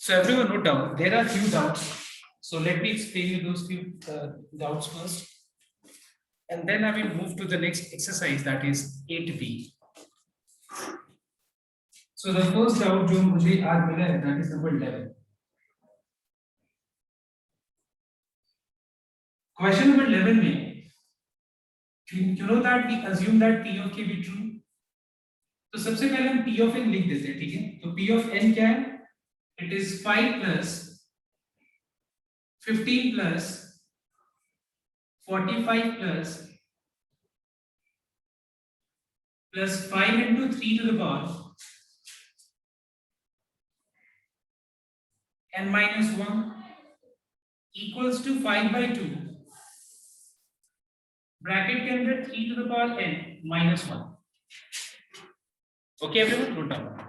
So everyone note down, there are few doubts. So let me explain you those few doubts first. And then I will move to the next exercise, that is 8B. So the first doubt जो मुझे आज मिला है, that is number 11. Question number 11 में, you know that we assume that P of K be true. तो सबसे पहले हम P of N लिख देते हैं, ठीक है? तो P of N क्या है? It is 5 plus 15 plus 45 plus 5 into 3 to the power n minus 1 equals to 5 by 2 bracket के अंदर 3 to the power n minus 1. Okay everyone, note down.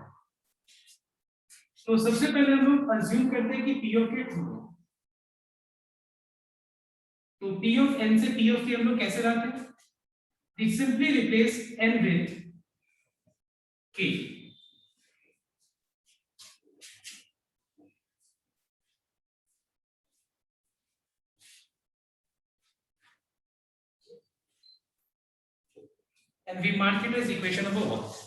तो सबसे पहले हम लोग अज्यूम करते हैं कि P of K ट्रू है. तो P of N से P of K हम लोग कैसे लाते हैं? We simply replace N with K. And we mark it as equation number 1.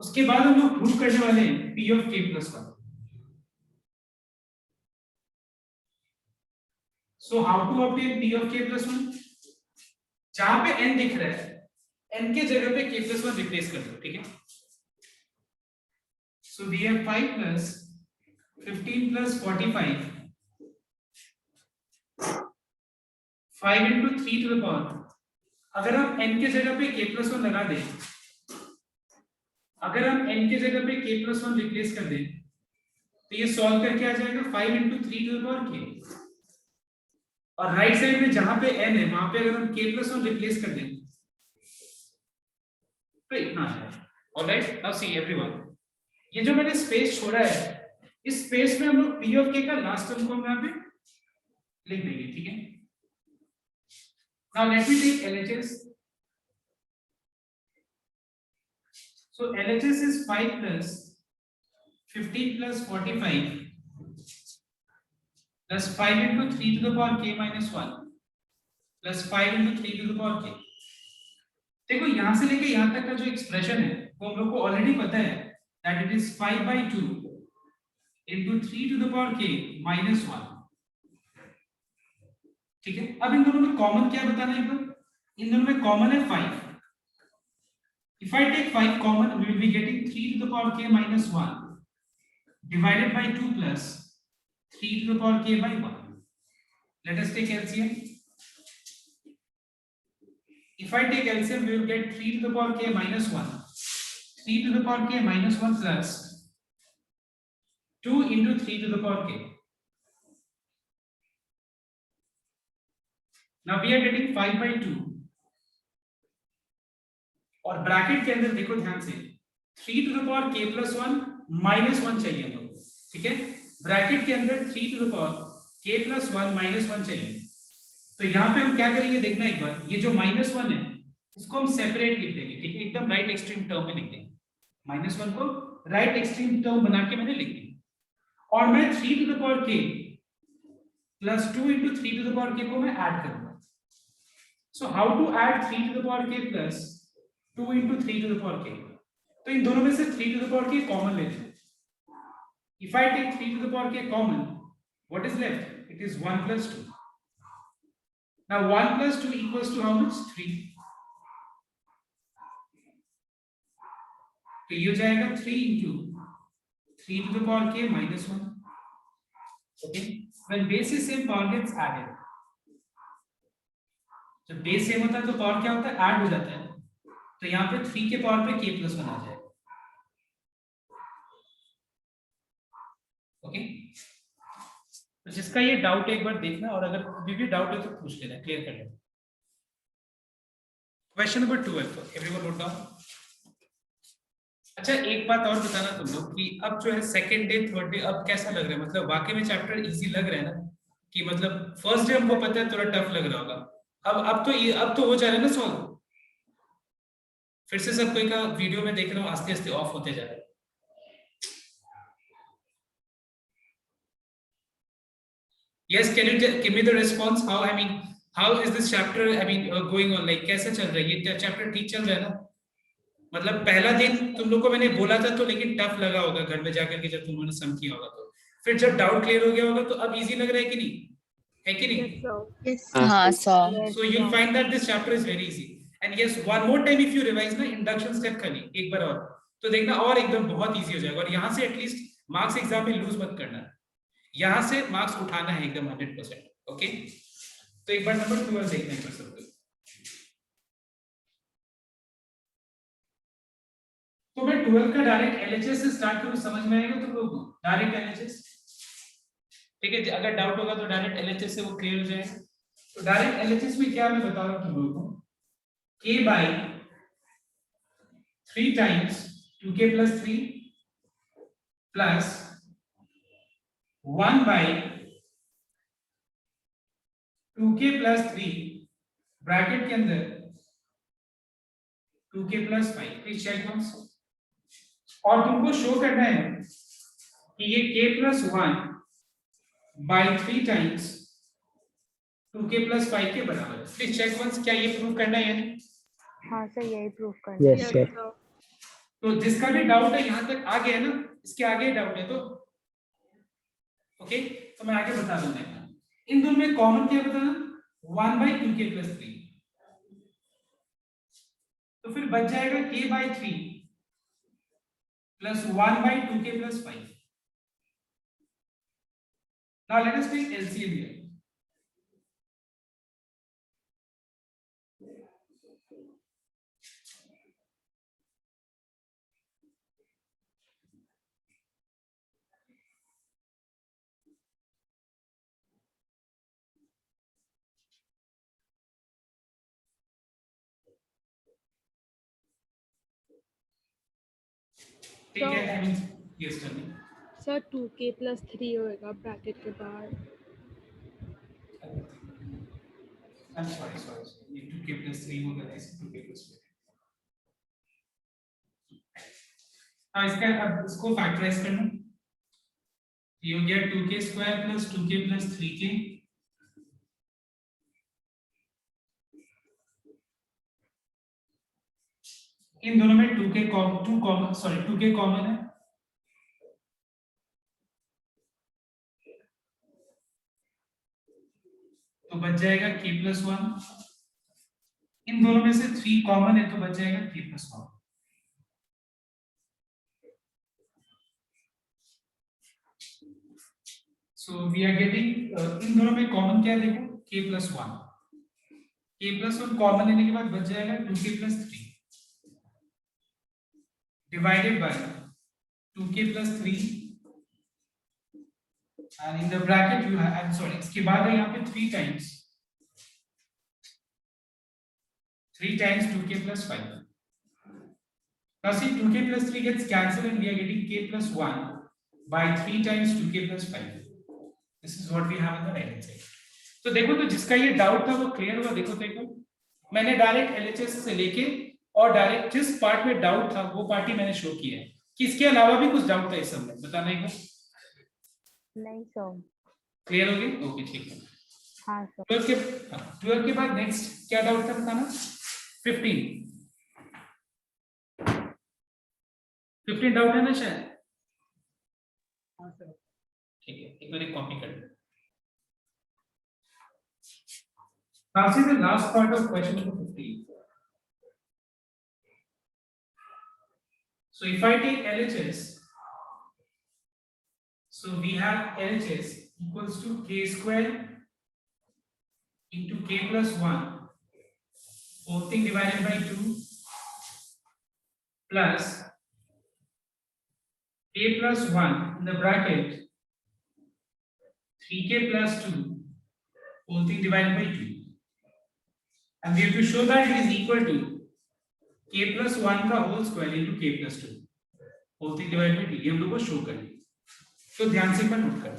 उसके बाद हम लोग प्रूव करने वाले हैं P of K plus 1. So how to obtain P of K plus 1? जहां पे n दिख रहा है, n के जगह पे K plus 1 रिप्लेस कर दो, ठीक है? So we have 5 plus 15 plus 45 5 into 3 to the power. अगर हम n के जगह पे K plus 1 लगा दें, अगर हम n के जगह पे K plus 1 रिप्लेस कर दें, तो ये सॉल्व करके आ जाएगा 5 into 3 to the power K. और राइट साइड में जहां पे n है, वहां पे अगर हम K plus 1 रिप्लेस कर दें, तो इतना आ जाएगा. ऑलराइट, नाउ सी एवरीवन, ये जो मैंने स्पेस छोड़ा है, इस स्पेस में हम लोग P of K का लास्ट टर्म को हम यहाँ पे लिख देंगे, ठीक है? Now let me take LHS. So LHS is 5 plus 15 plus 45 plus 5 into 3 to the power K minus 1 plus 5 into 3 to the power K. देखो यहां से लेके यहां तक का जो एक्सप्रेशन है वो हम लोग को ऑलरेडी पता है that it is 5 by 2 into 3 to the power K minus 1. ठीक है? अब इन दोनों में कॉमन क्या बताना है? इन दोनों में कॉमन है 5. If I take 5 common, we will be getting 3 to the power K minus 1 divided by 2 plus 3 to the power K by 1. Let us take LCM. If I take LCM, we will get 3 to the power K minus 1. 3 to the power K minus 1 plus 2 into 3 to the power K. Now we are getting 5 by 2. और bracket के अंदर देखो ध्यान से 3 to the power K plus 1 minus 1 चाहिए हम लोग, ठीक है? ब्रैकेट के अंदर 3 to the power K plus 1 minus 1 चाहिए. तो यहाँ पे हम क्या करेंगे देखना एक बार, ये जो minus 1 है इसको हम सेपरेट लिख देंगे, ठीक है? एकदम राइट एक्सट्रीम टर्म में लिख देंगे. minus 1 को राइट एक्सट्रीम टर्म बना के मैंने लिख दिया. और मैं 3 to the power K plus 2 into 3 to the power K को मैं ऐड करूंगा. So how to add 3 to the power K plus 2 into 3 to the power K? तो इन दोनों में से 3 to the power K common लेते हैं. If I take 3 to the power K common, what is left? It is 1 plus 2. Now 1 plus 2 equals to how much? 3. तो ये हो जाएगा 3 into 3 to the power K minus 1. Okay? When base is same, power gets added. जब base same होता है तो power क्या होता है? ऐड हो जाता है. तो यहाँ पे 3 के पावर पे K plus 1 आ जाएगा. ओके? तो जिसका ये डाउट है एक बार देखना, और अगर अभी भी डाउट है तो पूछ लेना, क्लियर कर लेना. Question number 12, everyone note down. अच्छा, एक बात और बताना तुम लोग कि अब जो है सेकंड डे थर्ड डे अब कैसा लग रहा है? मतलब वाकई में चैप्टर इजी लग रहा है ना? कि मतलब फर्स्ट डे हमको पता है थोड़ा टफ लग रहा होगा. अब तो हो जा रहा है ना सॉल्व. फिर से सब कोई का वीडियो में देख रहा हूँ आस्ते आस्ते ऑफ होते जा रहा है. Yes, can you give me the response? How, I mean, how is this chapter, I mean, going on? Like कैसा चल रहा है ये चैप्टर? ठीक चल रहा है ना? मतलब पहला दिन तुम लोग को मैंने बोला था तो, लेकिन टफ लगा होगा घर में जाकर के जब तुमने सम किया होगा तो, फिर जब डाउट क्लियर हो गया होगा तो अब इजी लग रहा है कि नहीं? है कि नहीं? Yes, हाँ sir. So you'll find that this chapter is very easy. And yes, one more time if you revise ना इंडक्शन स्टेप खाली एक बार और, तो देखना और एकदम बहुत इजी हो जाएगा। और यहाँ से एटलीस्ट मार्क्स एग्जाम में लूज मत करना, यहाँ से मार्क्स उठाना है एकदम 100%। ओके, तो एक बार नंबर 12 देखना है सबको। तो मैं 12 का डायरेक्ट एलएचएस से स्टार्ट करूँ, समझ में आएगा तुम लोग को? डायरेक्ट एलएचएस, ठीक है, अगर डाउट होगा तो डायरेक्ट एलएचएस से वो क्लियर हो जाएगा। तो डायरेक्ट एलएचएस में क्या मैं बता रहा हूँ तुम लोगों को, k by 3 times 2k plus 3 plus 1 by 2k plus 3 bracket के अंदर 2k plus 5। Please check once. और तुमको शो करना है कि ये k plus 1 by 3 times 2k plus 5 के बराबर है। प्लीज चेक वंस, क्या ये प्रूव करना है? हाँ सर, यही प्रूफ करना है। Yes sir. तो जिसका भी डाउट है यहाँ तक आ गया ना, इसके आगे डाउट है तो ओके, तो मैं आगे बता दूंगा। इन दोनों में कॉमन क्या बताना? 1 by 2k plus 3, तो फिर बच जाएगा k by 3 plus 1 by 2k plus 5। Now let us take LCM here. ठीक है, I mean yes tell me sir 2k plus 3 होएगा ब्रैकेट के बाहर। आई एम सॉरी ये 2k plus 3 होगा, ऐसे 2k plus 4। हाँ, इसका अब इसको फैक्टराइज करना, ये हो गया 2k square plus 2k plus 3k। इन दोनों में 2k कॉमन है, तो बच जाएगा k plus 1। इन दोनों में से 3 कॉमन है तो बच जाएगा k plus 1। So we are getting, इन दोनों में कॉमन क्या है देखो, k plus 1। k plus 1 common लेने के बाद बच जाएगा 2k plus 3 divided by 2k plus 3, and in the bracket you have, I'm sorry, इसके बाद है यहाँ पे 3 times 2k plus 5। Now see 2k plus 3 gets cancelled and we are getting k plus 1 by 3 times 2k plus 5। This is what we have on the right hand side। तो देखो, तो जिसका ये डाउट था वो क्लियर हुआ। देखो मैंने डायरेक्ट एलएचएस से लेके और डायरेक्ट जिस पार्ट में डाउट था वो पार्ट ही मैंने शो किया है। कि इसके अलावा भी कुछ डाउट था इस सब में, बताना एक बार। नहीं सर, क्लियर हो गया? ओके, ठीक है। हाँ सर। 12 के बाद नेक्स्ट क्या डाउट था बताना? 15 डाउट है ना शायद? हाँ सर, ठीक है, एक बार कॉपी कर लो। Now see the last part of question number 15. So if I take LHS, so we have LHS equals to k square into k plus 1, whole thing divided by 2, plus k plus 1 in the bracket 3k plus 2, whole thing divided by 2. And we have to show that it is equal to k plus 1 का whole square into k plus 2, whole thing divided by 2। ये हम लोग को show करें, तो ध्यान से मैं नोट करें।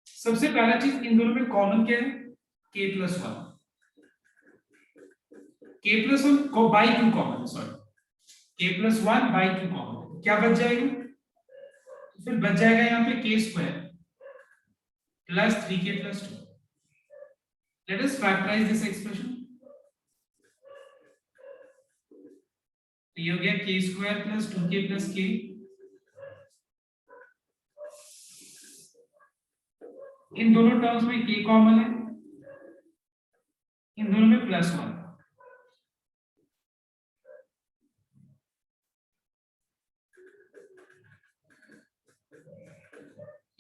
सबसे पहला चीज, इन दोनों में कॉमन क्या है? k plus 1। k plus 1 को by 2 कॉमन है, sorry, k plus 1 by 2 common है, क्या बच जाएगा? तो फिर बच जाएगा यहाँ पे k square plus 3k plus 2. Let us factorize this expression. तो ये हो गया k square plus 2k plus k. इन दोनों टर्म्स में k कॉमन है, इन दोनों में प्लस 1.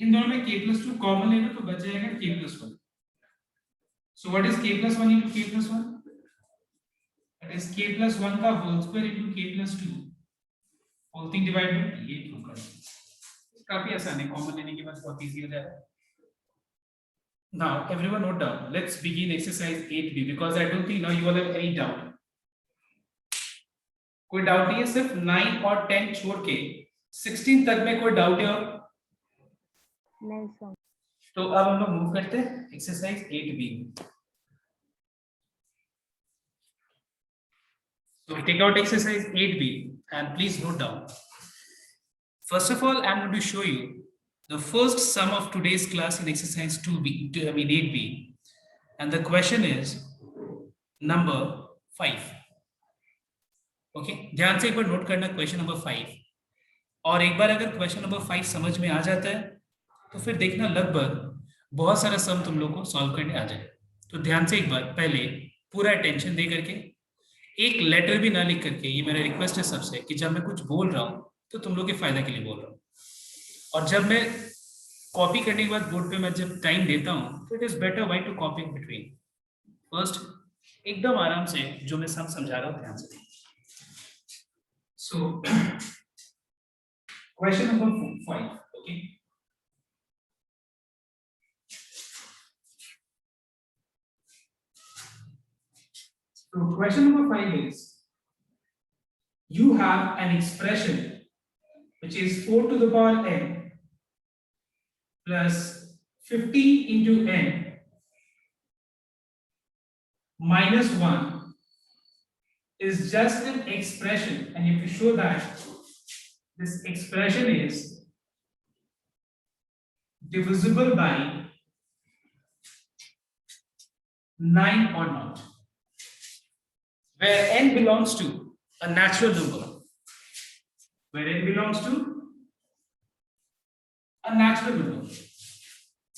इन दोनों में k plus 2 कॉमन लेना तो बच जाएगा k plus 1. So what is k plus 1 into k plus 1? That is k plus 1 का whole square into k plus 2 whole thing divided by ये क्यों कर, काफी आसान है, कॉमन लेने के बाद बहुत इजी हो जाएगा. Now everyone note down. Let's begin exercise 8b because I don't think now you all have any doubt. कोई डाउट नहीं है, सिर्फ 9 और 10 छोड़ के 16 तक में कोई डाउट है? नहीं सर. तो अब हम लोग मूव करते हैं exercise 8b. So take out exercise 8b and please note down. First of all, I'm going to show you the first sum of today's class in exercise 8b, and the question is number 5. Okay, ध्यान से एक बार note करना question number 5, और एक बार अगर question number 5 समझ में आ जाता है तो फिर देखना लगभग बहुत सारा सम तुम लोग को सॉल्व करने आ जाए. तो ध्यान से एक बार पहले पूरा अटेंशन दे करके, एक लेटर भी ना लिख करके, ये मेरा रिक्वेस्ट है सबसे कि जब मैं कुछ बोल रहा हूँ तो तुम लोग के फायदा के लिए बोल रहा हूँ, और जब मैं कॉपी करने के बाद बोर्ड पे मैं जब टाइम देता हूँ तो it is better why to copy between. First एकदम आराम से जो मैं सब समझा रहा हूँ ध्यान से. So question number 5. Okay, so question number 5 is, you have an expression which is 4 to the power n plus 50 into n minus 1 is just an expression, and you have to show that this expression is divisible by 9 or not, where n belongs to a natural number, where n belongs to a natural number.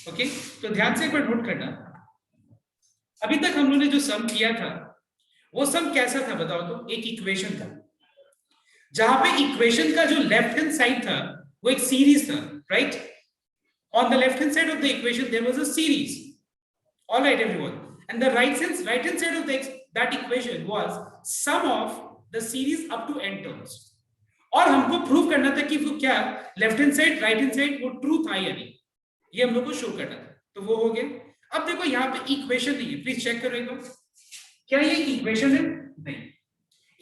Okay, तो ध्यान से एक बार note करना. अभी तक हम लोगों ने जो सम किया था वो सम कैसा था बताओ तो? एक इक्वेशन था जहां पे इक्वेशन का जो लेफ्ट हैंड साइड था वो एक सीरीज था, right? On the left hand side of the equation there was a series. All right everyone, and the right hand side of that equation was sum of the series up to n terms. और हमको prove करना था कि वो क्या left hand side right hand side वो true था या नहीं, ये हम लोग को शो करना था. तो वो हो गया. अब देखो यहाँ पे इक्वेशन नहीं है, प्लीज चेक करो एक बार, क्या ये इक्वेशन है? नहीं,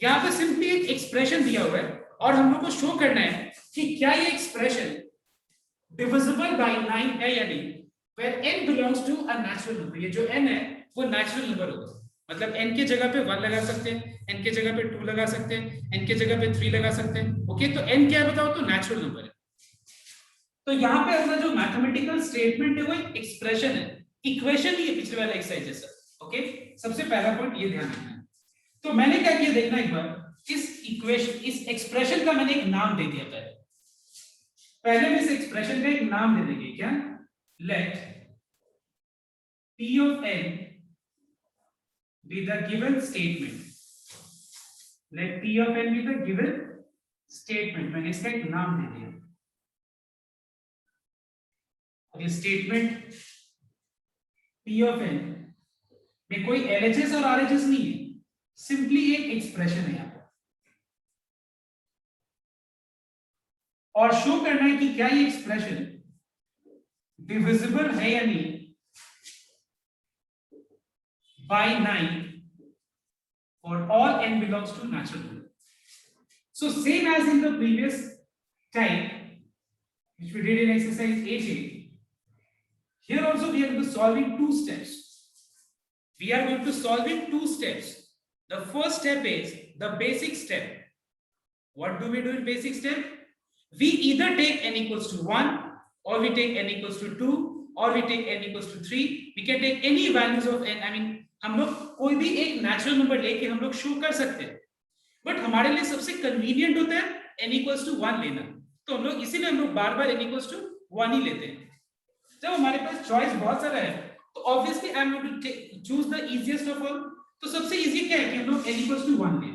यहाँ पे सिंपली एक एक्सप्रेशन दिया हुआ है और हम लोग को शो करना है कि क्या ये एक्सप्रेशन डिविजिबल बाय 9 है या नहीं, where n belongs to a natural number. ये जो n है वो नेचुरल नंबर होगा, मतलब n के जगह पे 1 लगा सकते हैं, n के जगह पे 2 लगा सकते हैं, n के जगह पे 3 लगा सकते हैं. ओके, तो n क्या है बताओ तो? नेचुरल नंबर है. तो यहाँ पे अपना जो मैथमेटिकल स्टेटमेंट है वो एक एक्सप्रेशन है, इक्वेशन नहीं है पिछले वाला एक्सरसाइज जैसा. ओके, सबसे पहला पॉइंट ये ध्यान रखना है. तो मैंने क्या किया देखना एक बार, इस इक्वेशन इस एक्सप्रेशन का मैंने एक नाम दे दिया था. पहले में इस एक्सप्रेशन का एक नाम दे देंगे, क्या? Let p of n be the given statement. Let p of n be the given statement. मैंने इसका एक नाम दे दिया. और ये स्टेटमेंट p of n में कोई LHS और RHS नहीं है, सिंपली एक एक्सप्रेशन है यहाँ पर. और शो करना है कि क्या ये एक्सप्रेशन डिविजिबल है या नहीं by 9 for all n belongs to natural number. So same as in the previous type which we did in exercise 8a, here also we are going to solve in 2 steps. We are going to solve in 2 steps. The first step is the basic step. What do we do in basic step? We either take n equals to 1 or we take n equals to 2 or we take n equals to 3. We can take any values of n. I mean हम लोग कोई भी एक natural number लेके हम लोग show कर सकते हैं, बट हमारे लिए सबसे कन्वीनियंट होता है n equals to 1 लेना. तो हम लोग इसीलिए हम लोग बार-बार n equals to 1 ही लेते हैं. जब हमारे पास चॉइस बहुत सारा है तो obviously I am going to choose the easiest of all. तो सबसे इजी क्या है कि हम लोग n equals to 1 लें.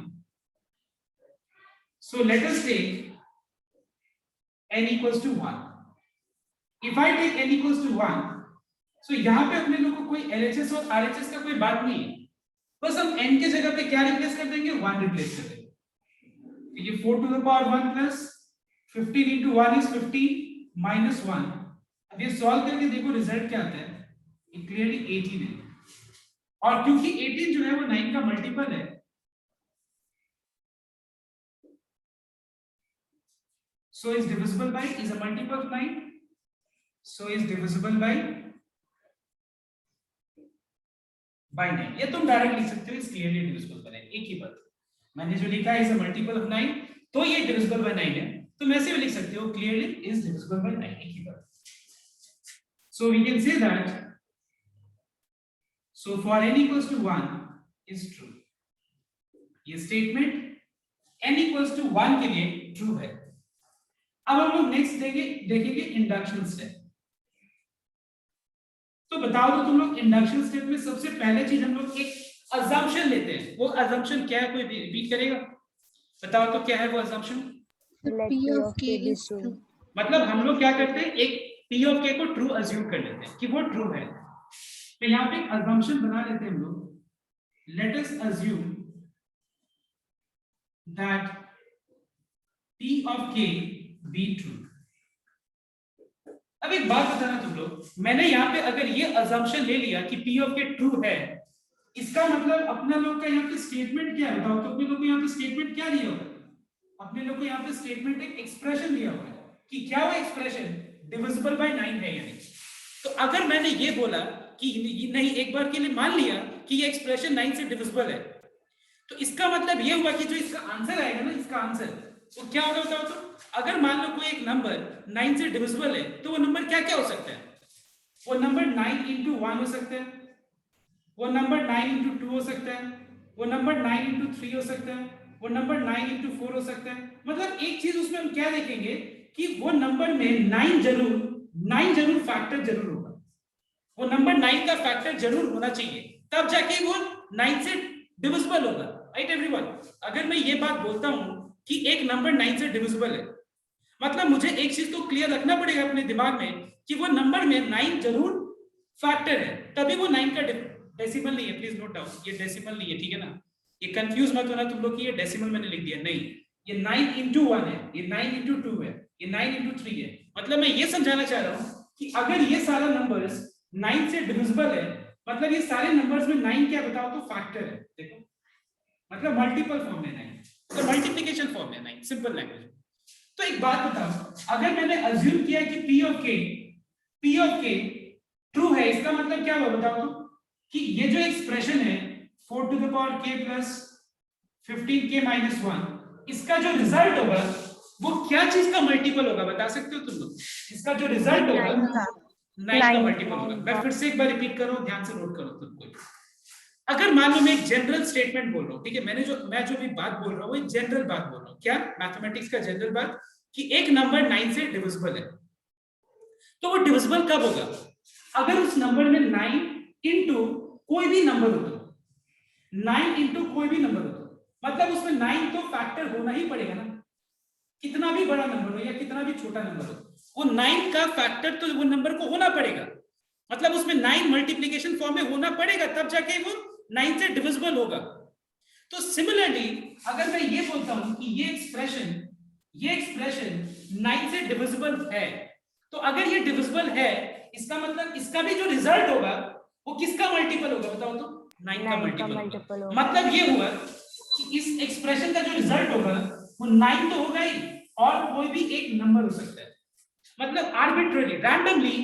So let us take n equals to 1. If I take n equals to 1, so यहाँ पे अपने लोग को कोई LHS और RHS का कोई बात नहीं है, बस हम n के जगह पे क्या रिप्लेस कर देंगे, 1 रिप्लेस कर देंगे. ये 4 to the power 1 plus 15 into 1 is 15 minus 1. अब ये सॉल्व करके देखो रिजल्ट क्या आता है. ये क्लियरली 18 है, और क्योंकि 18 जो है वो 9 का मल्टीपल है, so is divisible by, is a multiple of 9, so is divisible by 9. ये तुम डायरेक्ट लिख सकते हो, इस क्लियरली डिविजिबल by 9. एक ही बात, मैंने जो लिखा है इज अ मल्टीपल ऑफ 9, तो ये डिविजिबल by 9 है, तो मैं ऐसे भी लिख सकते हो क्लियरली इज डिविजिबल by 9. एक ही बात. So we can say that, so for n equals to 1 is true. ये स्टेटमेंट n equals to 1 के लिए ट्रू है. अब हम लोग नेक्स्ट देखेंगे इंडक्शन स्टेप. तो बताओ तो तुम लोग इंडक्शन स्टेप में सबसे पहले चीज हम लोग एक अजम्पशन लेते हैं. वो अजम्पशन क्या है, कोई रिपीट करेगा? बताओ तो क्या है वो assumption? P of k is true. मतलब हम लोग क्या करते हैं, एक P of k को ट्रू अज्यूम कर लेते हैं कि वो ट्रू है. तो यहाँ पे एक अजम्पशन बना लेते हैं हम लोग. Let us assume that P of k be true. अब एक बात बताना तुम लोग, मैंने यहाँ पे अगर ये अजम्पशन ले लिया कि P of k ट्रू है, इसका मतलब अपना लोग का यहाँ पे स्टेटमेंट क्या है? बताओ तो अपने लोग को यहाँ पे स्टेटमेंट क्या दिया हुआ है? अपने लोग को यहाँ पे स्टेटमेंट एक एक्सप्रेशन दिया हुआ है कि क्या वो एक्सप्रेशन डिविजिबल बाय 9 है या नहीं. तो अगर मैंने ये बोला कि नहीं, एक बार के लिए मान लिया कि ये एक्सप्रेशन 9 से डिविजिबल है, तो इसका मतलब ये हुआ कि जो इसका आंसर आएगा ना, इसका आंसर वो क्या होगा बताओ तो? अगर मान लो कोई एक नंबर 9 से डिविजिबल है, तो वो नंबर क्या क्या हो सकता है? वो नंबर 9 into 1 हो सकता है, वो नंबर 9 into 2 हो सकता है, वो नंबर 9 into 3 हो सकता है, वो नंबर 9 into 4 हो सकता है. मतलब एक चीज उसमें हम क्या देखेंगे कि वो नंबर में 9 जरूर फैक्टर जरूर होगा. वो नंबर 9 का फैक्टर जरूर होना चाहिए, तब जाके वो 9 से डिविजिबल होगा. Right everyone? अगर मैं ये बात बोलता हूं कि एक नंबर 9 से डिविजिबल है, मतलब मुझे एक चीज तो क्लियर रखना पड़ेगा अपने दिमाग में कि वो नंबर में 9 जरूर फैक्टर है, तभी वो 9 का डेसिमल नहीं है. प्लीज नोट डाउन, ये डेसिमल नहीं है, ठीक है ना? ये कंफ्यूज मत होना तुम लोग कि ये डेसिमल मैंने लिख दिया, नहीं. ये 9 into 1 है, ये 9 into 2 है, ये 9 into 3 है. मतलब मैं ये समझाना चाह रहा हूं कि अगर ये सारा नंबर्स 9 से डिविजिबल है, मतलब ये सारे नंबर्स में 9 क्या बताओ तो फैक्टर है. देखो, मतलब मल्टीपल फॉर्म में 9, तो मल्टीप्लिकेशन फॉर्म में 9, सिंपल लैंग्वेज. तो एक बात बताओ, अगर मैंने अज्यूम किया कि P of k ट्रू है, इसका मतलब क्या हुआ बताओ तो? कि ये जो एक्सप्रेशन है 4 to the power k plus 15k minus 1, इसका जो रिजल्ट होगा वो क्या चीज का मल्टीपल होगा, बता सकते हो तुम लोग? इसका जो रिजल्ट होगा 9 का मल्टीपल होगा. मैं फिर से एक बार रिपीट करो, ध्यान से नोट करो तुमको. अगर मान लो मैं एक जनरल स्टेटमेंट बोल रहा हूं, ठीक है, मैं जो भी बात बोल रहा हूं वो एक जनरल बात बोल रहा हूं. क्या? मैथमेटिक्स का जनरल बात, कि एक नंबर 9 से डिविजिबल है, तो वो डिविजिबल कब होगा? अगर उस नंबर में 9 into कोई भी नंबर हो, तो 9 into कोई भी नंबर हो, मतलब उसमें 9 तो फैक्टर होना ही पड़ेगा ना. कितना भी बड़ा नंबर हो या कितना भी छोटा नंबर हो, वो 9 का फैक्टर तो वो नंबर को होना पड़ेगा. मतलब उसमें 9 मल्टीप्लिकेशन फॉर्म में होना पड़ेगा, तब जाके वो 9 से डिविजिबल होगा. तो सिमिलरली अगर मैं ये बोलता हूं कि ये एक्सप्रेशन 9 से डिविजिबल है, तो अगर ये डिविजिबल है, इसका मतलब इसका भी जो रिजल्ट होगा वो किसका मल्टीपल होगा बताओ तो? 9 का मल्टीपल होगा. मतलब ये हुआ कि इस एक्सप्रेशन का जो रिजल्ट होगा वो 9 तो होगा ही, और कोई भी एक नंबर हो सकता है. मतलब आर्बिट्ररी, रैंडमली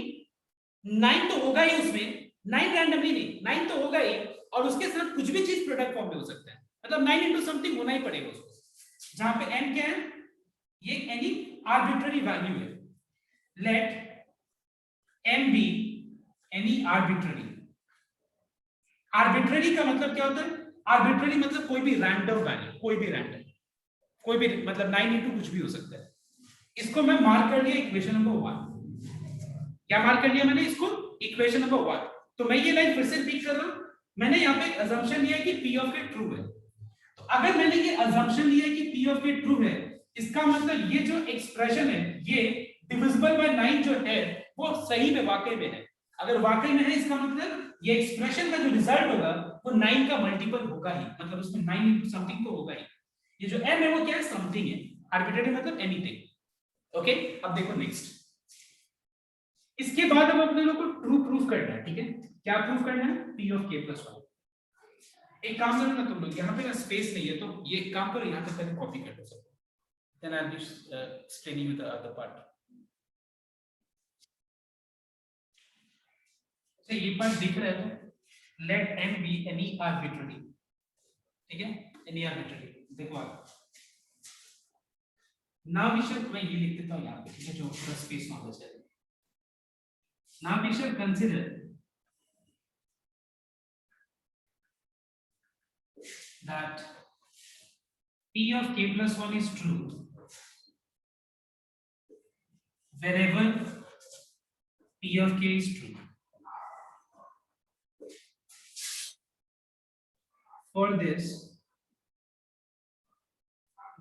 9 तो होगा ही उसमें, 9 रैंडमली नहीं, 9 तो होगा ही, और उसके साथ कुछ भी चीज प्रोडक्ट फॉर्म में हो सकता है. मतलब 9 into समथिंग होना ही पड़ेगा उसको, जहां पे n क्या है, ये एनी आर्बिट्ररी वैल्यू है. Let m be any arbitrary. Arbitrary का मतलब क्या होता है? आर्बिट्ररी मतलब कोई भी रैंडम वैल्यू, कोई भी रैंडम, कोई भी, मतलब 9 इंटू कुछ भी हो सकता है। इसको मैं मार्क कर लिया इक्वेशन नंबर 1। क्या मार्क कर लिया मैंने इसको? Equation number 1। तो मैं ये लाइन फिर से रिपीट कर रहा हूं। मैंने यहाँ पे अजम्पशन लिया कि P ऑफ k ट्रू है। तो अगर मैंने ये अजम्पशन लिया कि P ऑफ k ट्रू है, इसका मतलब ये जो एक्सप्रेशन है ये डिविजिबल बाय 9 जो है वो सही में वाकई में है। अगर वाकई में है इसका मतलब ये एक्सप्रेशन का जो रिजल्ट होगा वो 9 का मल्टीपल होगा ही, मतलब उसमें 9 इंटू समथिंग तो होगा ही। ये जो m है वो क्या है? समथिंग है। आर्बिट्ररी मतलब एनीथिंग। ओके, अब देखो नेक्स्ट। इसके बाद अब अपने लोग को ट्रू प्रूफ करना है। ठीक है, क्या प्रूफ करना है? P of k plus 1। एक काम करो ना तुम लोग, यहाँ पे ना स्पेस नहीं है, तो ये एक काम करो, यहाँ तक पहले कॉपी कर लो सब, then I will be explaining with the other part. अच्छा, ये पार्ट दिख रहा है तो let m be any arbitrary. ठीक है, एनी आर्बिट्ररी। देखो आप नाउ वी शैल, मैं ये लिख देता हूँ यहाँ पे, ठीक है, जो पूरा स्पेस ना हो जाए। Now we shall consider that P of k plus 1 is true wherever P of k is true. For this,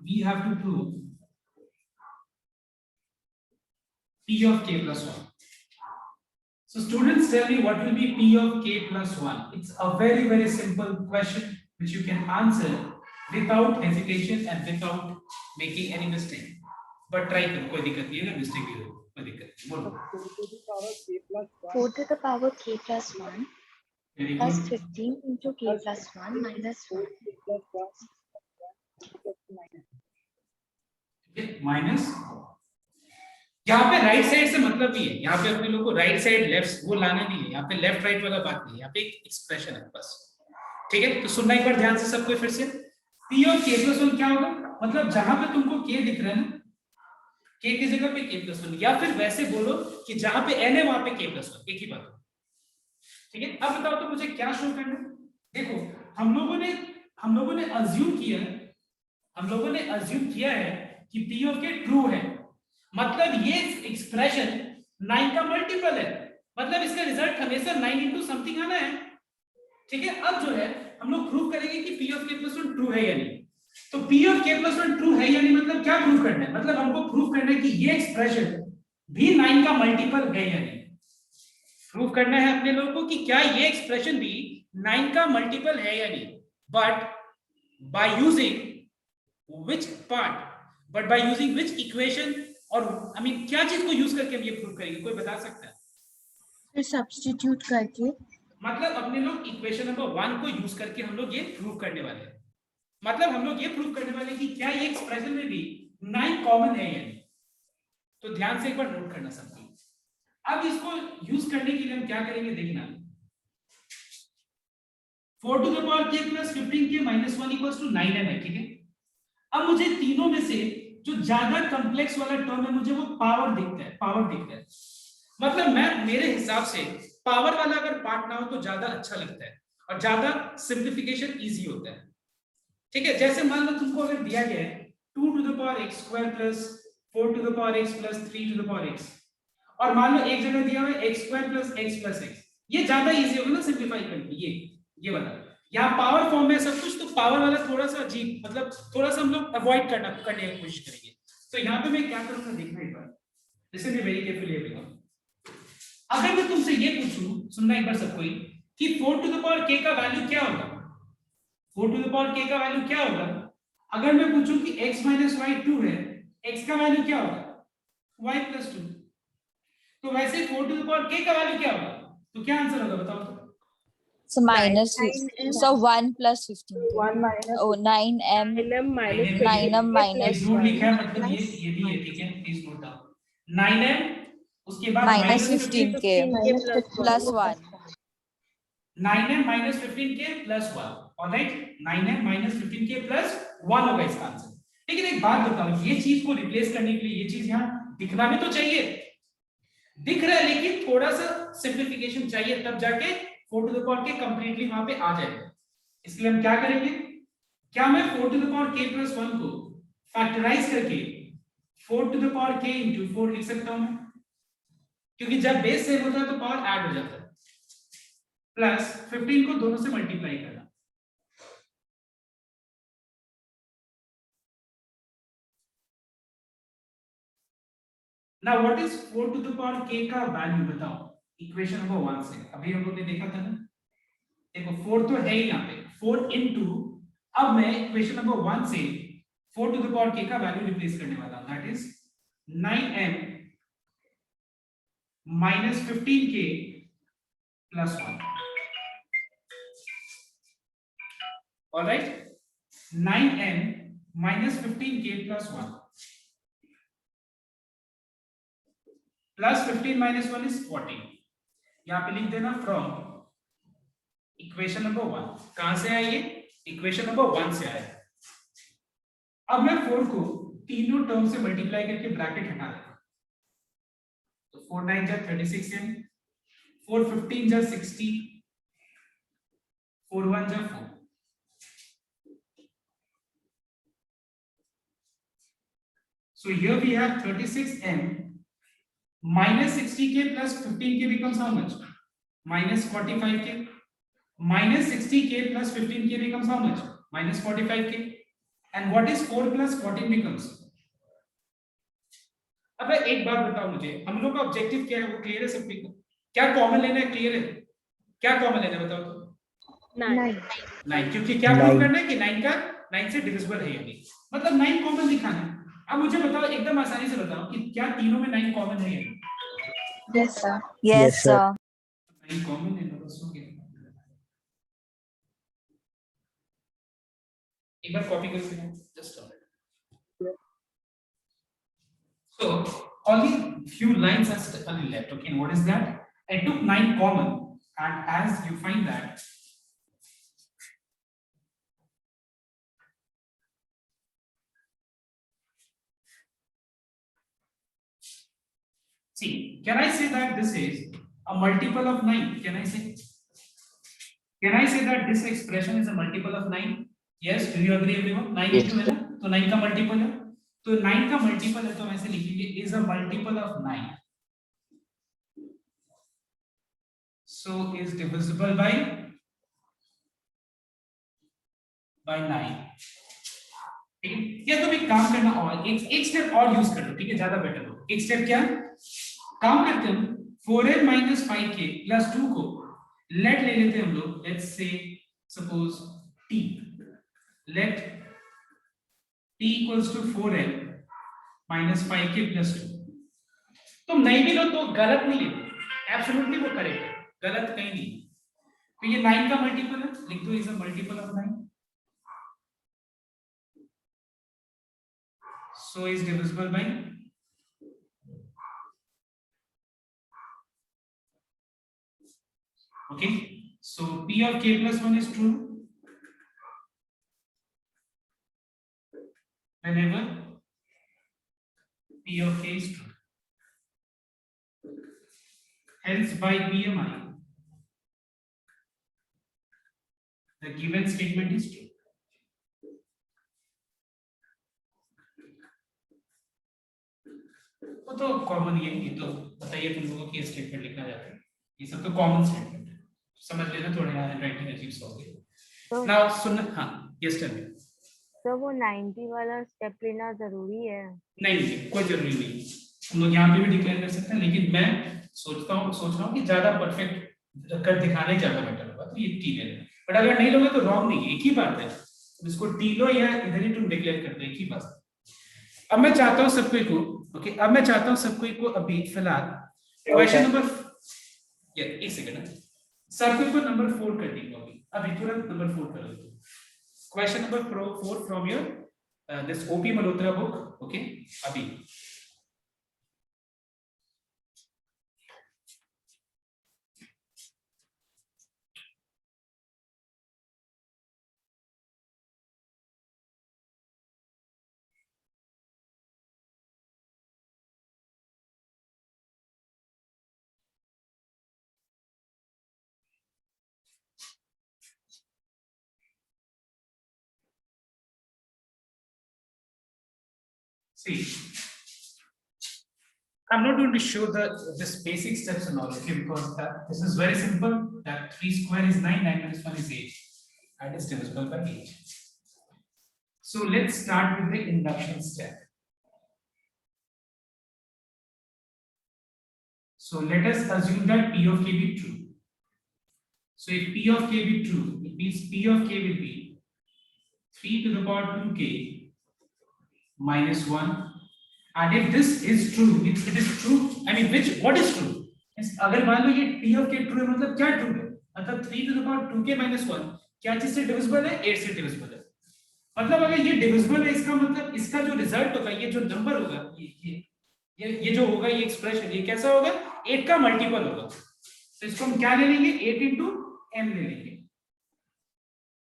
we have to prove P of k plus 1. So students, tell me what will be P of k plus 1? It's a very, very simple question which you can answer without hesitation and without making any mistake. But try करो, कोई दिक्कत नहीं है, mistake भी हो, कोई दिक्कत नहीं। बोलो। 4 to the power k plus 1 Very plus good. 15 into k plus 1 minus 1. Minus, यहाँ पे राइट साइड से मतलब भी है, यहाँ पे अपने लोग को राइट साइड लेफ्ट वो लाना नहीं है, यहाँ पे लेफ्ट राइट वाला बात नहीं है, यहाँ पे एक एक्सप्रेशन है बस। ठीक है, तो सुनना एक बार ध्यान से सबको फिर से। P और k plus 1 क्या होगा? मतलब जहां पे तुमको k दिख रहा है ना, k की जगह पे k plus 1, या फिर वैसे बोलो कि जहां पे n है वहां पे k plus 1, एक ही बात। ठीक है, अब बताओ तो मुझे क्या शो करना है? देखो, हम लोगों ने अज्यूम किया है कि P of k ट्रू है, मतलब ये एक्सप्रेशन 9 का मल्टीपल है, मतलब इसका रिजल्ट हमेशा 9 इंटू समथिंग आना है। ठीक है, अब जो है हम लोग प्रूव करेंगे कि P of k plus 1 true है या नहीं। तो P of k plus 1 true है या नहीं मतलब क्या प्रूव करना है? मतलब हमको प्रूव करना है कि ये एक्सप्रेशन भी 9 का मल्टीपल है या नहीं। प्रूव करना है अपने लोगों को कि क्या ये एक्सप्रेशन भी 9 का मल्टीपल है या नहीं। But by using which part, but by using which equation, और आई मीन क्या चीज को यूज करके हम ये प्रूव करेंगे, कोई बता सकता है? फिर सब्स्टिट्यूट करके, मतलब अपने लोग इक्वेशन नंबर 1 को यूज करके हम लोग ये प्रूव करने वाले हैं। मतलब हम लोग ये प्रूव करने वाले हैं कि क्या ये एक्सप्रेशन में भी 9 कॉमन है या नहीं। तो ध्यान से एक बार नोट करना सबको। अब इसको यूज करने के लिए हम क्या करेंगे देखना, 4 to the power k plus 15k minus 1 equals to 9m है। ठीक है, अब मुझे तीनों में से जो ज्यादा कॉम्प्लेक्स वाला टर्म है मुझे वो पावर दिखता है। मतलब मैं, मेरे हिसाब से पावर वाला अगर पार्ट ना हो तो ज्यादा अच्छा लगता है और ज्यादा सिंप्लीफिकेशन इजी होता है। ठीक है, जैसे मान लो तुमको अगर दिया गया है 2 to the power x square plus 4 to the power x plus 3 to the power x, और मान लो एक जगह दिया हुआ है x square plus x, ये ज्यादा इजी होगा ना सिंप्लीफाई करने। ये वाला यहाँ पावर फॉर्म में सब कुछ, तो पावर वाला थोड़ा सा अजीब, मतलब थोड़ा सा हम लोग अवॉइड करने की कोशिश करेंगे। तो यहाँ पे मैं क्या करूंगा देखना एक बार, लिसन वेरी केयरफुली एवरीवन। अगर मैं तुमसे ये पूछूं, सुनना एक बार सबको, कि 4 to the power k का वैल्यू क्या होगा? 4 to the power k का वैल्यू क्या होगा? अगर मैं पूछूं कि x minus y 2 है, x का वैल्यू क्या होगा? y plus 2। तो वैसे 4 to the power k का वैल्यू क्या होगा? तो क्या आंसर होगा बताओ तो? So minus, 9m. so 1 plus 15. 1 minus 9m 9m minus 9m minus ये लिखा है, 1 मतलब ये भी है। ठीक है, प्लीज नोट डाउन 9m, उसके बाद minus 15k plus 1. 9m minus 15k plus 1। Alright, 9m minus 15k plus 1 होगा इसका आंसर। लेकिन एक बात बताओ, ये चीज को रिप्लेस करने के लिए ये चीज यहाँ दिखना भी तो चाहिए। दिख रहा है, लेकिन थोड़ा सा सिंप्लीफिकेशन चाहिए, तब जाके 4 टू द पावर के कंप्लीटली वहां पे आ जाएगा। इसलिए हम क्या करेंगे, क्या मैं 4 to the power k plus 1 को फैक्टराइज करके 4 to the power k into 4 लिख सकता हूं मैं, क्योंकि जब बेस सेम होता है तो पावर ऐड हो जाता है, प्लस 15 को दोनों से मल्टीप्लाई करना। Now what is 4 to the power k का वैल्यू बताओ, इक्वेशन नंबर 1 से अभी हम लोग ने देखा था ना। देखो 4 तो है ही यहाँ पे, 4 इनटू, अब मैं इक्वेशन नंबर 1 से 4 टू द पावर k का वैल्यू रिप्लेस करने वाला हूं, that is 9m minus 15k plus 1. All right, 9m minus 15k plus 1 plus 15 minus 1 is 14. यहाँ पे लिख देना फ्रॉम इक्वेशन नंबर 1। कहां से आया ये, इक्वेशन नंबर 1 से आया। अब मैं 4 को तीनों टर्म से मल्टीप्लाई करके ब्रैकेट हटा देता, तो 4 9 जा 36m, 4 15 जा 60, 4 1 जा 4। So here we have 36m minus 60k plus 15k becomes how much? Minus 45k. Minus 60k plus 15k becomes how much? Minus 45k. And what is 4 plus 14 becomes? अब एक बात बताओ मुझे, हम लोग का ऑब्जेक्टिव क्या है, वो क्लियर है सबकी को? क्या कॉमन लेना है, क्लियर है? क्या कॉमन लेना है बताओ तो? 9, क्योंकि क्या प्रूव करना है कि 9 से डिविजिबल है अभी, मतलब 9 कॉमन दिखाना है। अब मुझे बताओ, एकदम आसानी से बताओ कि क्या तीनों में 9 कॉमन है? Yes, sir. Yes, sir. 9 common है, तो बस हो गया। एक बार कॉपी करके ना, just a minute. So only few lines are only left. Okay, and what is that? I took 9 common, and as you find that, see, can I say that this is a multiple of 9? Can I say? Can I say that this expression is a multiple of 9? Yes, do you agree everyone? 9 into है ना, तो 9 का multiple है, तो 9 का multiple है, तो हम ऐसे लिखेंगे is a multiple of 9. So is divisible by 9. ठीक है, या तुम एक काम करना, और एक स्टेप और यूज कर लो, ठीक है, ज्यादा बेटर हो। एक स्टेप क्या काम करते हैं, 4m minus 5k plus 2 को लेट ले लेते हैं हम लोग, let's say suppose t, let t equals to 4m minus 5k plus 2। तुम नहीं भी लो तो गलत नहीं है, एब्सोल्युटली वो करेक्ट है, गलत कहीं नहीं। तो ये 9 का मल्टीपल है, लिख दो is a multiple of 9, so is divisible by, okay, so p of k plus 1 is true whenever p of k is true, hence by BMI the given statement is true. वो तो common ही है, ये तो बताइए तुम लोगों को ये स्टेटमेंट लिखना जाता है, ये सब तो कॉमन स्टेटमेंट है, समझ लेना, थोड़ा यहाँ राइटिंग अजीब सा हो गया। नाउ सुन, हाँ यस टेल मी। तो वो 90 वाला स्टेप लेना जरूरी है? नहीं, कोई जरूरी नहीं, हम लोग यहाँ पे भी डिक्लेयर कर सकते हैं, लेकिन मैं सोच रहा हूँ कि ज्यादा परफेक्ट कर दिखाने ज्यादा बेटर होगा, तो ये टी ले लेना। बट अगर नहीं लोगे तो रॉन्ग नहीं है, एक ही बात है, इसको टी लो या इधर ही तुम डिक्लेयर कर दो, एक ही बात। अब मैं चाहता हूँ सबको को, ओके, अब मैं चाहता हूँ सबको को अभी फिलहाल क्वेश्चन नंबर, एक सेकंड, सर्कल को नंबर 4 कर देंगे अभी तुरंत नंबर 4 कर दो, question number 4 from your this OP Malhotra book, okay, अभी See, I'm not going to show this basic steps and all, okay, because this is very simple. That 3 square is 9, 9 minus 1 is 8. That is divisible by 8. So let's start with the induction step. So let us assume that P of k be true. So if P of k be true, it means P of k will be 3 to the power 2k minus 1. And if this is true, if it is true, I mean what is true? अगर मान लो ये P of k true है, मतलब क्या true है? मतलब 3 to the power 2k minus 1 क्या चीज से divisible है? 8 से divisible है. मतलब अगर ये divisible है, इसका मतलब इसका जो रिजल्ट होगा, ये जो नंबर होगा, ये जो होगा, ये एक्सप्रेशन, ये कैसा होगा? 8 का मल्टीपल होगा. तो इसको हम क्या ले लेंगे? 8 into m ले लेंगे.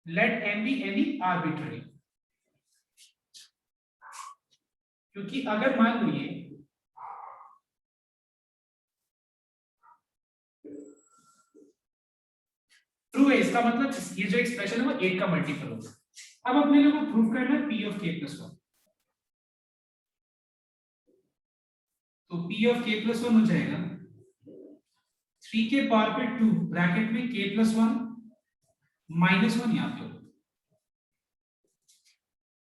Let m be any arbitrary. क्योंकि अगर मान लो ये ट्रू है, इसका मतलब ये जो एक्सप्रेशन है वो 8 का मल्टीपल होगा. अब अपने लोगों को प्रूव करना है P of k plus 1. तो P of k plus 1 हो जाएगा 3 के पावर पे 2 ब्रैकेट में k plus 1 minus 1 यहाँ पे होगा.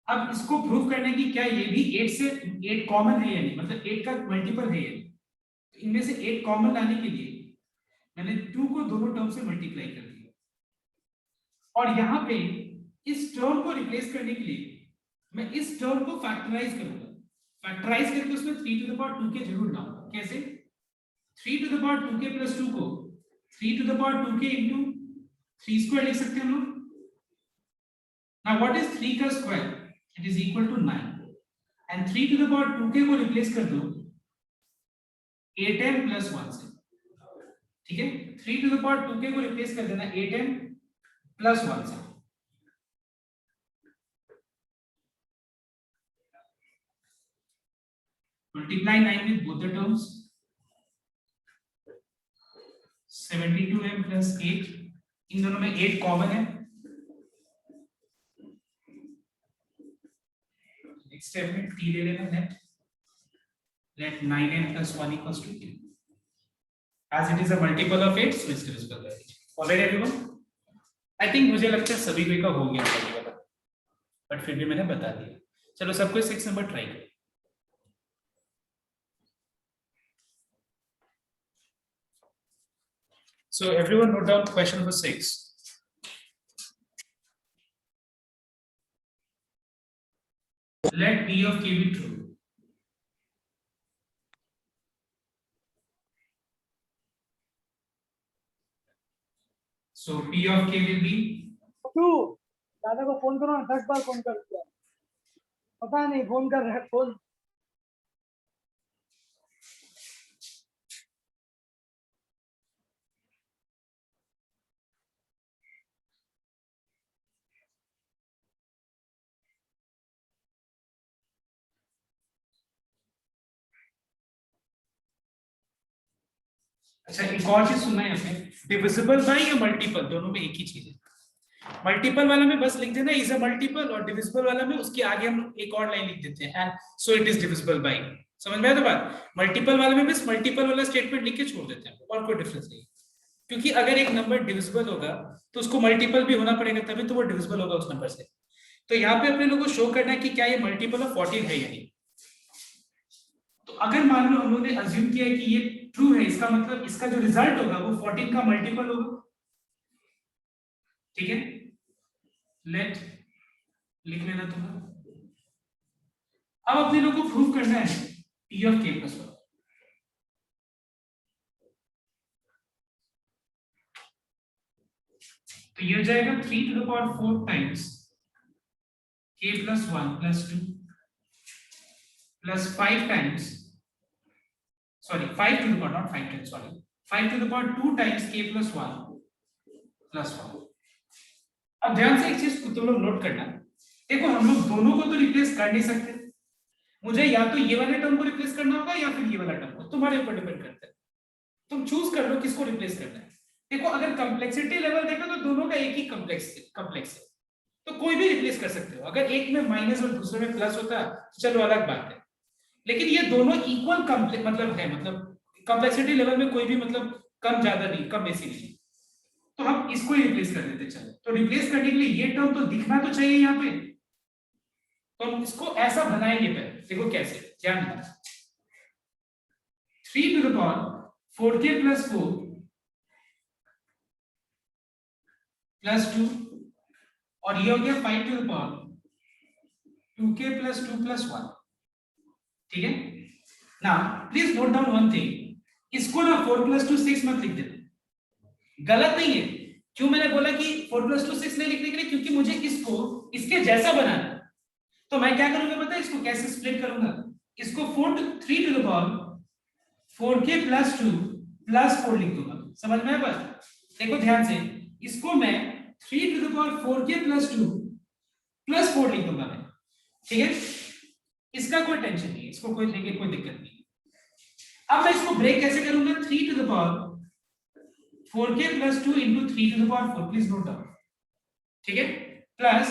अब इसको प्रूव करने की क्या ये भी 8 से 8 कॉमन है या नहीं, मतलब 8 का मल्टीपल है या नहीं. तो इनमें से 8 कॉमन लाने के लिए मैंने 2 को दोनों टर्म से मल्टीप्लाई कर दिया, और यहाँ पे इस टर्म को रिप्लेस करने के लिए मैं इस टर्म को फैक्टराइज करूंगा. फैक्टराइज करके उसमें 3 to the power 2k जरूर लाऊंगा. कैसे? 3 to the power 2k plus 2 को 3 to the power 2k into 3 square लिख सकते हैं हम लोग. Now what is 3 का square? It is equal to 9. And 3 to the power 2k को रिप्लेस कर दो 8m plus 1 से. ठीक है, 3 to the power 2k को रिप्लेस कर देना 8m plus 1 से. Multiply 9 with both the terms. 72m plus 8. इन दोनों में 8 कॉमन है. नेक्स्ट स्टेप में t ले लेना net. Let 9m plus 1 equals to 2. As it is a multiple of 8, so it's divisible by 8. Alright everyone? I think मुझे लगता है सभी कोई का हो गया ये वाला, बट फिर भी मैंने बता दिया. चलो सबको 6 नंबर ट्राई करें. So everyone note down question number 6. Let P of k be true. So P of k will be two. दादा को फोन करो ना, 10 बार फोन कर दिया, पता नहीं फोन कर रहा है. फोन अच्छा, एक और चीज सुनना है यहाँ पे, डिविजिबल बाय या मल्टीपल, दोनों में एक ही चीज है. मल्टीपल वाला में बस लिख देना इज अ मल्टीपल, और डिविजिबल वाला में उसके आगे हम एक और लाइन लिख देते हैं, so it is divisible by. समझ में आया तो बात? मल्टीपल वाले में बस मल्टीपल वाला स्टेटमेंट लिख के छोड़ देते हैं, और कोई डिफरेंस नहीं. क्योंकि अगर एक नंबर डिविजिबल होगा तो उसको मल्टीपल भी होना पड़ेगा, तभी तो वो डिविजिबल होगा उस नंबर से. तो यहाँ पे अपने लोगों को शो करना है कि क्या ये मल्टीपल ऑफ 14 है या नहीं. तो अगर मान लो हम लोगों ने अज्यूम किया है कि ये ट्रू है, इसका मतलब इसका जो रिजल्ट होगा वो 14 का मल्टीपल होगा. ठीक है, लेट लिख लेना तुम्हारा. अब अपने लोग को प्रूव करना है P of k plus 1. तो ये हो जाएगा 3 to the power 4 times k plus 1 plus 2 plus 5 times, sorry 5 to the power, not 5 times, sorry 5 to the power 2 times k plus 1 plus 1. अब ध्यान से एक चीज तुम लोग नोट करना. देखो हम लोग दोनों को तो रिप्लेस कर नहीं सकते. मुझे या तो ये वाले टर्म को रिप्लेस करना होगा या फिर ये वाला टर्म को, तुम्हारे ऊपर डिपेंड करता है. तुम चूज कर लो किसको रिप्लेस करना है. देखो अगर कॉम्प्लेक्सिटी लेवल देखो तो दोनों का एक ही कॉम्प्लेक्स है, तो कोई भी रिप्लेस कर सकते हो। अगर एक में माइनस और दूसरे में प्लस होता तो चलो अलग बात है, लेकिन ये दोनों इक्वल मतलब है, मतलब कॉम्प्लेक्सिटी लेवल में कोई भी मतलब कम ज्यादा नहीं, कम बेसी नहीं, तो हम इसको ही रिप्लेस कर देते। चलो, तो रिप्लेस करने के लिए ये टर्म तो दिखना तो चाहिए यहाँ पे, तो हम इसको ऐसा बनाएंगे पहले। देखो कैसे, ध्यान देना। 3 to the power 4k plus 4 plus 2 और ये हो गया 5 to the power 2k plus 2 plus 1। ठीक है ना, please note down one thing, इसको ना 4 plus 2 6 मत लिख देना, गलत नहीं है। क्यों मैंने बोला कि 4 plus 2 6 नहीं लिखने के लिए, क्योंकि मुझे इसको इसके जैसा बनाना है। तो मैं क्या करूंगा पता है, इसको कैसे स्प्लिट करूंगा, इसको 3 to the power 4k plus 2 plus 4 लिख दूंगा। समझ में आया बात? देखो ध्यान से, इसको मैं 3 to the power 4k plus 2 plus 4 लिख दूंगा मैं। ठीक है, इसका कोई टेंशन नहीं है, इसको कोई लेके कोई दिक्कत नहीं। अब मैं इसको ब्रेक कैसे करूंगा, 3 to the power 4k plus 2 into 3 to the power 4, please note down. ठीक है, plus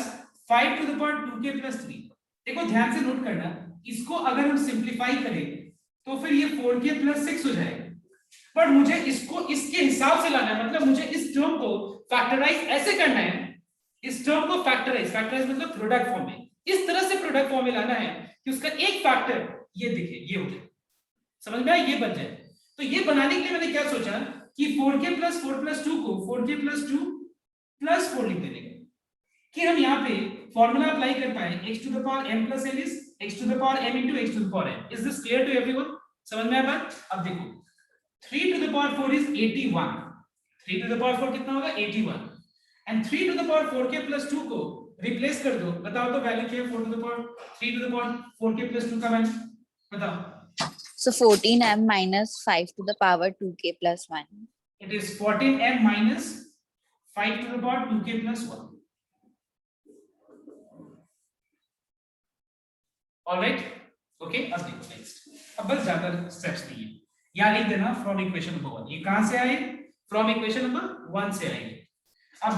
5 to the power 2k plus 3। देखो ध्यान से नोट करना, इसको अगर हम सिंप्लीफाई करें तो फिर ये 4k plus 6 हो जाएगा, पर मुझे इसको इसके हिसाब से लाना है, मतलब मुझे इस टर्म को फैक्टराइज ऐसे करना है, इस टर्म को फैक्टराइज मतलब प्रोडक्ट फॉर्म में, इस तरह से प्रोडक्ट फॉर्म में लाना है कि उसका एक फैक्टर ये दिखे, ये हो जाए। समझ में आया, ये बन जाए। तो ये बनाने के लिए मैंने क्या सोचा कि 4k plus 4 plus 2 को 4k plus 2 plus 4 लिख देंगे कि हम यहाँ पे फॉर्मूला अप्लाई कर पाए, x to the power m plus n is x to the power m into x to the power n। Is this clear to everyone? समझ में आया बात? अब देखो 3 to the power 4 is 81, 3 to the power 4 कितना होगा 81, and 3 to the power 4k plus 2 को replace कर दो। बताओ तो वैल्यू क्या है 4 to the power 3 to the power 4k plus 2 का वैल्यू बताओ। So 14m minus 5 to the power 2k plus 1. It is 14m minus 5 to the power 2k plus 1। Alright, okay, अब देखो नेक्स्ट, अब बस ज्यादा स्टेप्स नहीं है, यहाँ लिख देना फ्रॉम इक्वेशन नंबर 1। ये कहां से आए, फ्रॉम इक्वेशन नंबर 1 से आएंगे। अब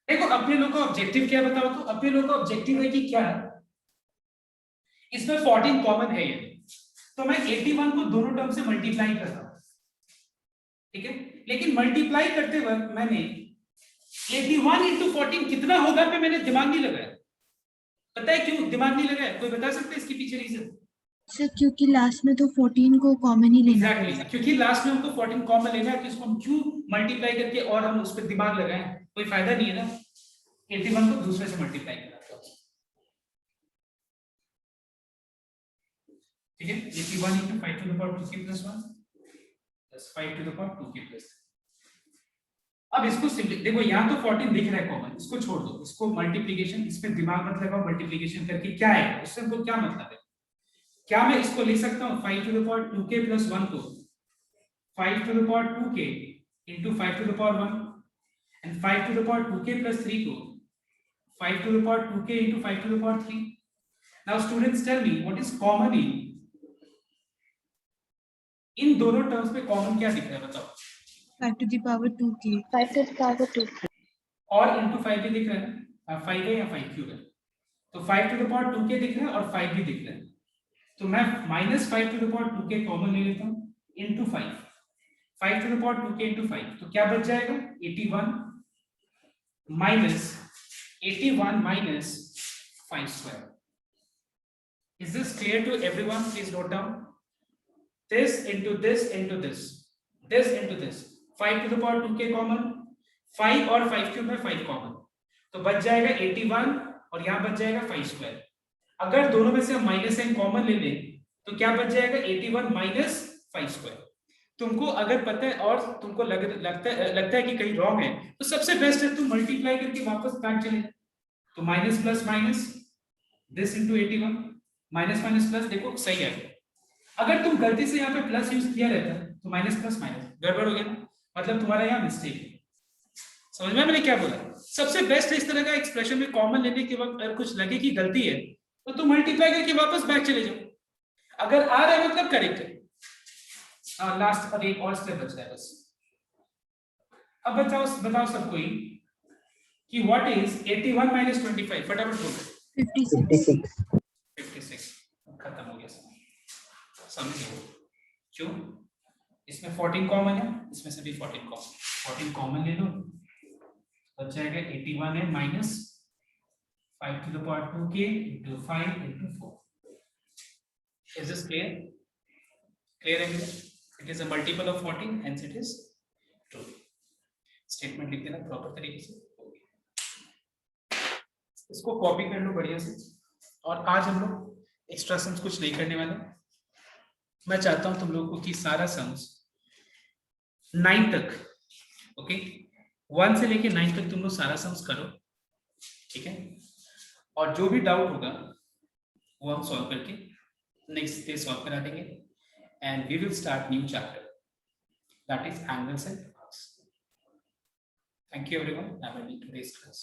देखो अपने लोग का ऑब्जेक्टिव क्या बताओ तो, अपने लोग का ऑब्जेक्टिव है कि क्या इसमें 14 कॉमन है, ये तो मैं 81 को दोनों टर्म से मल्टीप्लाई कर रहा हूं। ठीक है, लेकिन मल्टीप्लाई करते वक्त मैंने 81 into 14 कितना होगा पे मैंने दिमाग नहीं लगाया। पता है क्यों दिमाग नहीं लगाया, कोई बता सकता है इसके पीछे रीजन? सर क्योंकि लास्ट में तो 14 को कॉमन ही लेना है। Exactly, क्योंकि लास्ट में हमको 14 कॉमन लेना है, तो इसको हम क्यों मल्टीप्लाई करके और हम उस पर दिमाग लगाएं, कोई फायदा नहीं है ना। 81 को दूसरे से मल्टीप्लाई करना, ठीक है। 81 into 5 to the power 2k plus 1 plus 5 to the power 2k plus 3। अब इसको सिंपली देखो, यहाँ तो 14 दिख रहा है कॉमन, इसको छोड़ दो, इसको मल्टीप्लिकेशन, इस पे दिमाग मत लगाओ, मल्टीप्लिकेशन करके क्या है उससे हमको क्या मतलब है। क्या मैं इसको लिख सकता हूँ 5 to the power 2k plus 1 को 5 to the power 2k into 5 to the power 1 and 5 to the power 2k plus 3 को 5 to the power 2k into 5 to the power 3। Now students tell me what is common इन दोनों terms में common क्या दिख रहा है बताओ। 5 to the power 2k 5 to the power 2 और into 5 भी दिख रहा है, 5 है या 5 क्यूब है, तो 5 to the power 2k दिख रहा है और 5 भी दिख रहा है, तो मैं -5 to the power 2k common ले लेता हूं into 5 to the power 2k into 5, तो क्या बच जाएगा 81 minus 5 square। Is this clear to everyone? Please note down this into this into this into this, 5 to the power 2k common, 5 और 5 cube में 5 common, तो बच जाएगा 81 और यहाँ बच जाएगा 5 स्क्वायर। अगर दोनों में से हम -n कॉमन ले लें तो क्या बच जाएगा 81 minus 5 स्क्वायर। तुमको अगर पता है और तुमको लगता है कि कहीं रॉन्ग है, तो सबसे बेस्ट है तुम मल्टीप्लाई करके वापस बैक चले जाओ, तो minus plus minus this into 81 minus minus plus, देखो सही है। अगर तुम गलती से यहाँ पे प्लस यूज किया रहता तो माइनस प्लस माइनस गड़बड़ हो गया, मतलब तुम्हारा यहाँ मिस्टेक है। समझ में मैंने क्या बोला? सबसे बेस्ट है इस तरह का एक्सप्रेशन में कॉमन लेने के वक्त अगर कुछ लगे कि गलती है तो तुम मल्टीप्लाई करके वापस बैक चले जाओ, अगर आ रहा है मतलब करेक्ट है। लास्ट और एक और स्टेप बच रहा है बस। अब बताओ सब कोई कि व्हाट इज 81 माइनस 25, फटाफट बोलो। 56. 56 खत्म हो गया समझो क्यों? इसमें 14 कॉमन है, इसमें से भी 14 कॉमन, 14 कॉमन ले लो, बच जाएगा 81 है minus 5 to the power 2k into 5 into 4. Is this clear? Clear everyone? It is a multiple of 14, hence it is true. Statement लिख देना प्रॉपर तरीके से, इसको कॉपी कर लो बढ़िया से। और आज हम लोग एक्स्ट्रा सम्स कुछ नहीं करने वाले। मैं चाहता हूं तुम लोगों को कि सारा सम्स 9 तक, ओके, 1 से लेके 9 तक तुम लोग सारा सम्स करो, ठीक है? और जो भी डाउट होगा वो हम सॉल्व करके नेक्स्ट डे सॉल्व करा देंगे, and we will start new chapter, that is angles and arcs. Thank you everyone, have a nice class.